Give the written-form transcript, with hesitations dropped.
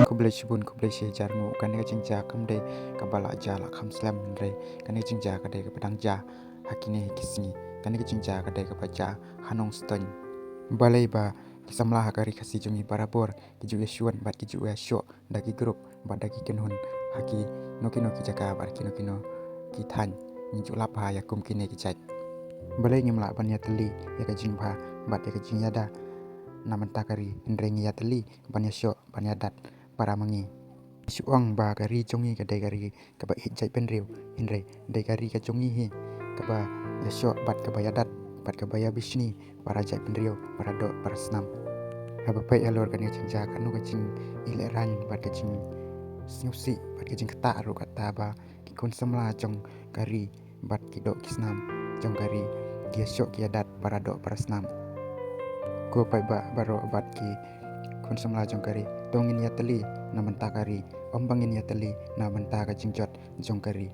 kublai shibun kublai she jarmu kane jingja kamde kabala jala kham slam re kane jingja kade padang ja hakine kisni kane jingja kade kapaja hanong ston balai ba kisamla hakari khasi jungi barabor kiju yeshuan bat kiju yasho dagi grup badagi kenhun haki nokino ki jaka bar kino ki than niju lapa yakum kine ki chat balai ngimla banya teli ya ka jingba bat ya ka jingyada naman takari indrengi yateli banya syo banya dat para mangi suang ba kari jongi ka dai kari ka ba hijai penriu indre dai kari ka jongi hi ka ba ya syo bat ka ba yadat bat ka ba ya bisni para jai penriu para do para snam haba pai alor kan jingja kanu ka jing ile ran bat ka jing snyusi bat ka jing kata ru kata ba ki kon samla jong kari bat ki do kisnam jong kari dia syo ki yadat para do para snam ko pai ba baro bat ki kun samla jong kari tongin ya teli na menta kari ombangin ya teli na menta ka jingjot jong kari